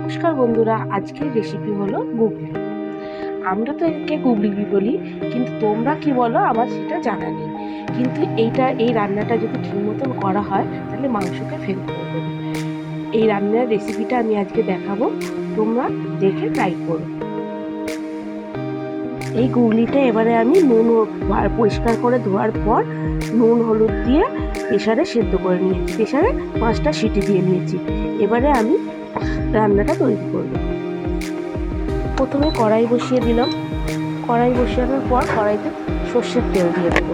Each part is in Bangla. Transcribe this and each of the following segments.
নমস্কার বন্ধুরা, আজকের রেসিপি হলো গুগলি। আমরা তো একে গুগলি বলি, কিন্তু তোমরা কি বলো আমার সেটা জানা নেই। কিন্তু এই রান্নাটা যদি ঠিক মতন করা হয় তাহলে মাংসকে ফেল করে দেবে। এই রান্নার রেসিপিটা আমি আজকে দেখাবো, তোমরা দেখে ট্রাই করো। এই গুগলিটা এবারে আমি নুন পরিষ্কার করে ধোয়ার পর নুন হলুদ দিয়ে প্রেসারে সেদ্ধ করে নিয়েছি। প্রেসারে 5টা সিটি দিয়ে নিয়েছি। এবারে আমি রান্নাটা তৈরি করব। প্রথমে কড়াই বসিয়ে দিলাম। কড়াই বসানোর পর কড়াইতে সর্ষের তেল দিয়ে দেবো।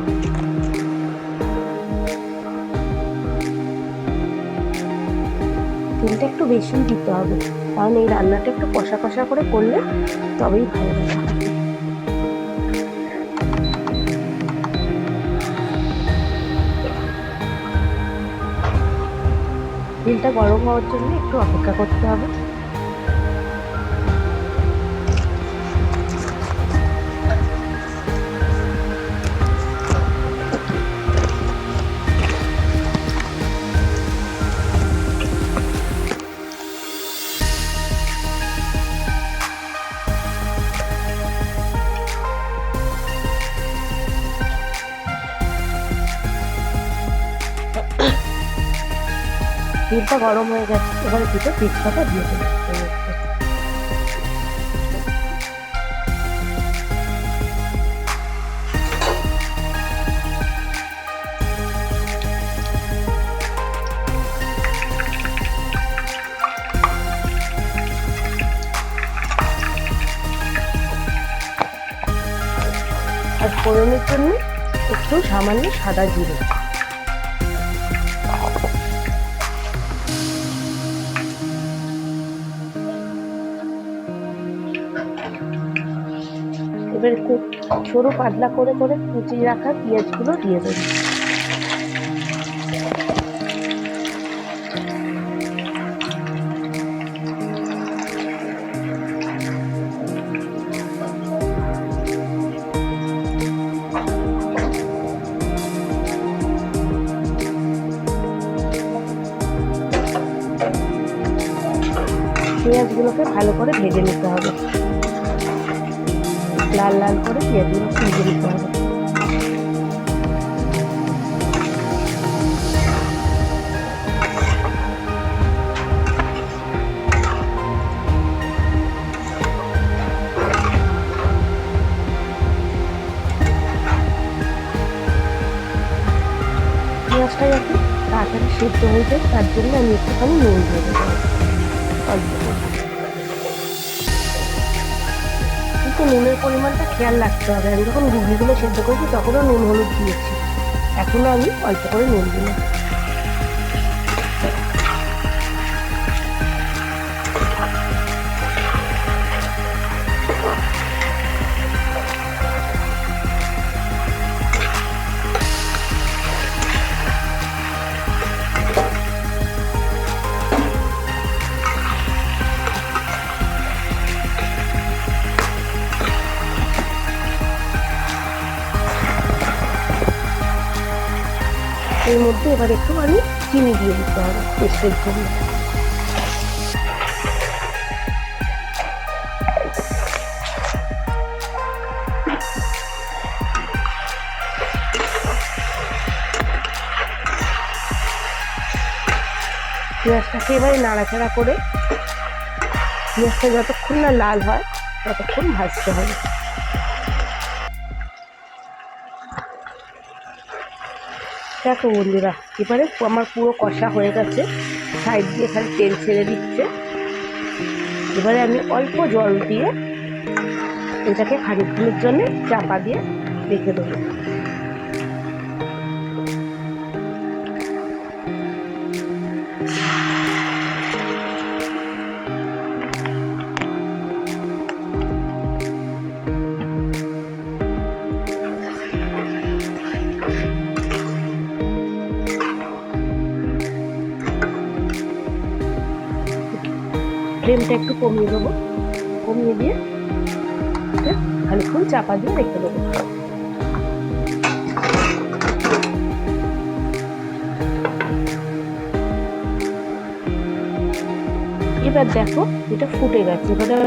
তেলটা একটু বেশি দিতে হবে, কারণ এই রান্নাটা একটু কষা কষা করে করলে তবেই ভালো লাগে। তেলটা গরম হওয়ার জন্য একটু অপেক্ষা করতে হবে। তেলটা গরম হয়ে গেছে, এবার দুটো তেজপাতা দিয়ে দেবো। আর ফোড়নের জন্য একটু সামান্য সাদা জিরে। এবার সরু পাতলা করে করে কুচিয়ে রাখা পেঁয়াজগুলো দিয়ে দেবো। পেঁয়াজগুলোকে ভালো করে ভেজে নিতে হবে, লাল লাল করে পেঁয়াজগুলো ভেজে নিতে হবে। পেঁয়াজটা যাতে তাড়াতাড়ি সেদ্ধ হয়ে যায় তার জন্য আমি একটুখানি নুন দিয়ে দেবো, অল্প। কিন্তু নুনের পরিমাণটা খেয়াল রাখতে হবে। আমি যখন গুগলিগুলো সেদ্ধ করেছি তখনও নুন হলুদ দিয়েছি, এখনও আমি অল্প করে নুন দিলাম। এর মধ্যে এবার একটুখানি চিনি দিয়ে দিতে হবে টেস্টের জন্য। পেঁয়াজটাকে এবারে নাড়াচাড়া করে পেঁয়াজটা যতক্ষণ না লাল হয় ততক্ষণ ভাজতে হবে। দেখো বন্ধুরা, এবারে আমার পুরো কষা হয়ে গেছে, সাইড দিয়ে খালি তেল ছেড়ে দিচ্ছে। এবারে আমি অল্প জল দিয়ে এটাকে খানিকক্ষণের জন্য চাপা দিয়ে রেখে দেবো। ফ্লেমটা একটু কমিয়ে দেবো, কমিয়ে দিয়ে খানিকক্ষণ চাপা দিয়ে রেখে দেবো। এবার দেখো এটা ফুটে গেছে। এবারে